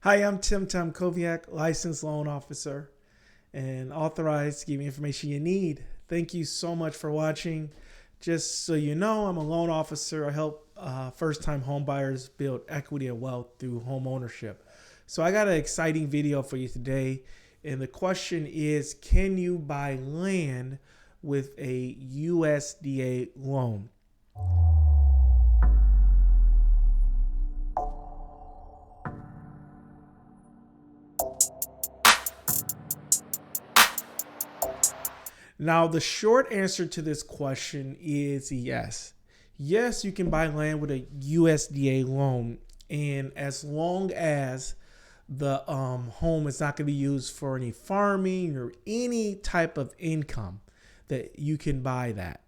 Hi, I'm Tim Koviak, licensed loan officer and authorized to give you information you need. Thank you so much for watching. Just so you know, I'm a loan officer. I help first-time homebuyers build equity and wealth through home ownership. So I got an exciting video for you today. And the question is, can you buy land with a USDA loan? Now, the short answer to this question is yes. Yes, you can buy land with a USDA loan, and as long as the home is not going to be used for any farming or any type of income, that you can buy that.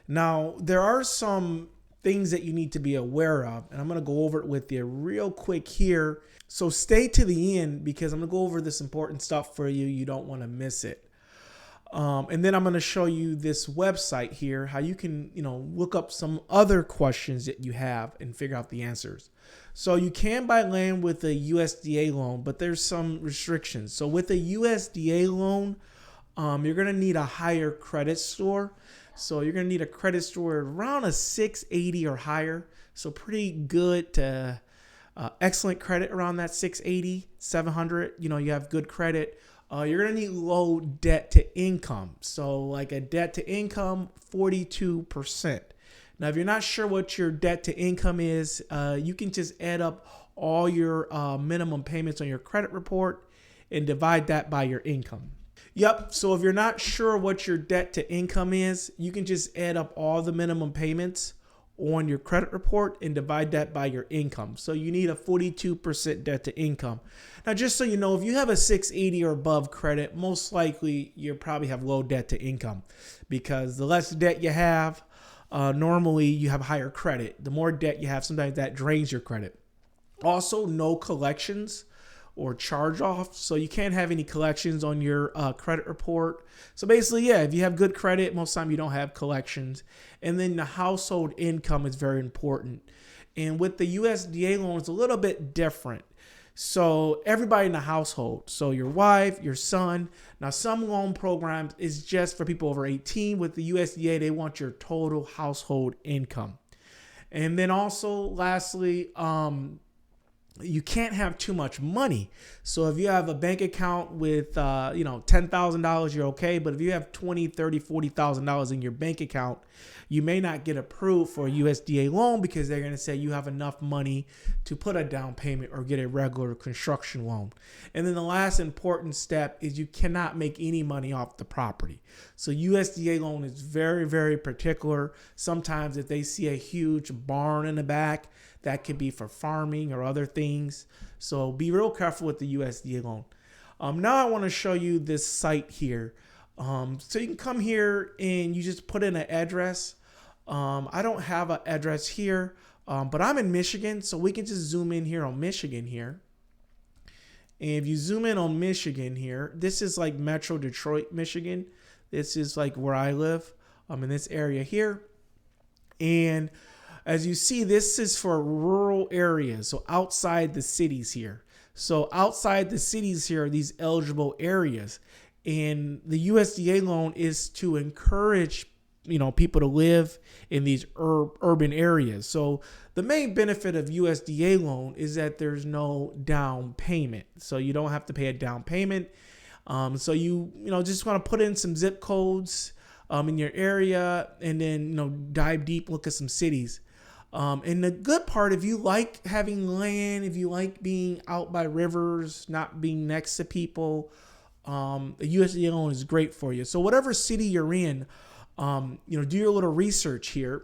Now, there are some things that you need to be aware of, and I'm going to go over it with you real quick here. So stay to the end because I'm going to go over this important stuff for you. You don't want to miss it. And then I'm going to show you this website here, how you can, look up some other questions that you have and figure out the answers. So you can buy land with a USDA loan, but there's some restrictions. So with a USDA loan, you're going to need a higher credit score. So you're going to need a credit score around a 680 or higher. So pretty good to excellent credit around that 680, 700. You have good credit. You're going to need low debt to income. So like a debt to income, 42%. Now, if you're not sure what your debt to income is, you can just add up all your minimum payments on your credit report and divide that by your income. Yep. So if you're not sure what your debt to income is, you can just add up all the minimum payments on your credit report and divide that by your income. So you need a 42% debt to income. Now, just so you know, if you have a 680 or above credit, most likely you probably have low debt to income, because the less debt you have, normally you have higher credit. The more debt you have, sometimes that drains your credit. Also, no collections or charge off. So you can't have any collections on your credit report. So basically, yeah, if you have good credit, most of the time you don't have collections. And then the household income is very important. And with the USDA loan, it's a little bit different. So everybody in the household, so your wife, your son. Now, some loan programs is just for people over 18. With the USDA, they want your total household income. And then also, lastly, you can't have too much money. So if you have a bank account with, $10,000, you're okay. But if you have $20,000, $30,000, $40,000 in your bank account, you may not get approved for a USDA loan because they're going to say you have enough money to put a down payment or get a regular construction loan. And then the last important step is you cannot make any money off the property. So USDA loan is very, very particular. Sometimes if they see a huge barn in the back, that could be for farming or other things. So be real careful with the USDA loan. Now I want to show you this site here. So you can come here and you just put in an address. I don't have an address here, but I'm in Michigan, so we can just zoom in here on Michigan here. And if you zoom in on Michigan here, this is like Metro Detroit, Michigan. This is like where I live. I'm in this area here. And as you see, this is for rural areas, so outside the cities here. So outside the cities here are these eligible areas. And the USDA loan is to encourage, people to live in these urban areas. So the main benefit of USDA loan is that there's no down payment. So you don't have to pay a down payment. So you just want to put in some zip codes in your area and then, dive deep, look at some cities. And the good part, if you like having land, if you like being out by rivers, not being next to people, the USDA loan is great for you. So whatever city you're in, do your little research here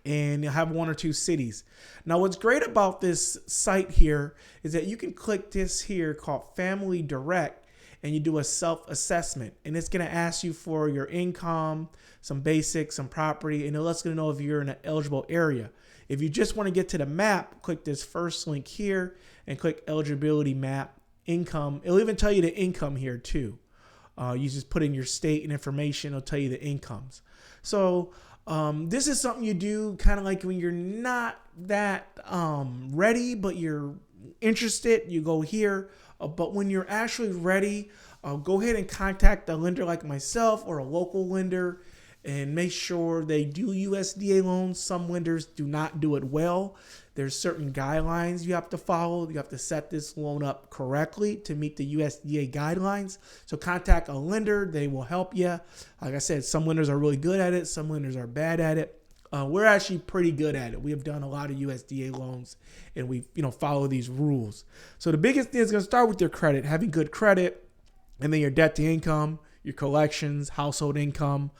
and you'll have one or two cities. Now, what's great about this site here is that you can click this here called Family Direct and you do a self-assessment, and it's going to ask you for your income, some basics, some property, and it lets you know if you're in an eligible area. If you just want to get to the map, click this first link here and click eligibility map, income. It'll even tell you the income here too. You just put in your state and information. It'll tell you the incomes. So this is something you do kind of like when you're not that ready, but you're interested, you go here. But when you're actually ready, go ahead and contact a lender like myself or a local lender and make sure they do USDA loans. Some lenders do not do it well. There's certain guidelines you have to follow. You have to set this loan up correctly to meet the USDA guidelines. So contact a lender. They will help you. Like I said, some lenders are really good at it. Some lenders are bad at it. We're actually pretty good at it. We have done a lot of USDA loans and we follow these rules. So the biggest thing is going to start with your credit, having good credit, and then your debt to income, your collections, household income,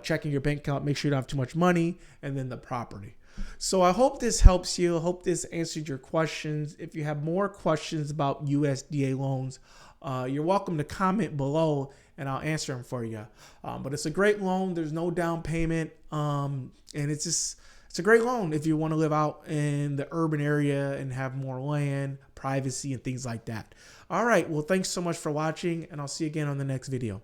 checking your bank account, make sure you don't have too much money, and then the property. So I hope this helps you. I hope this answered your questions. If you have more questions about USDA loans, you're welcome to comment below and I'll answer them for you. But it's a great loan. There's no down payment. And it's a great loan if you want to live out in the urban area and have more land, privacy, and things like that. All right. Well, thanks so much for watching, and I'll see you again on the next video.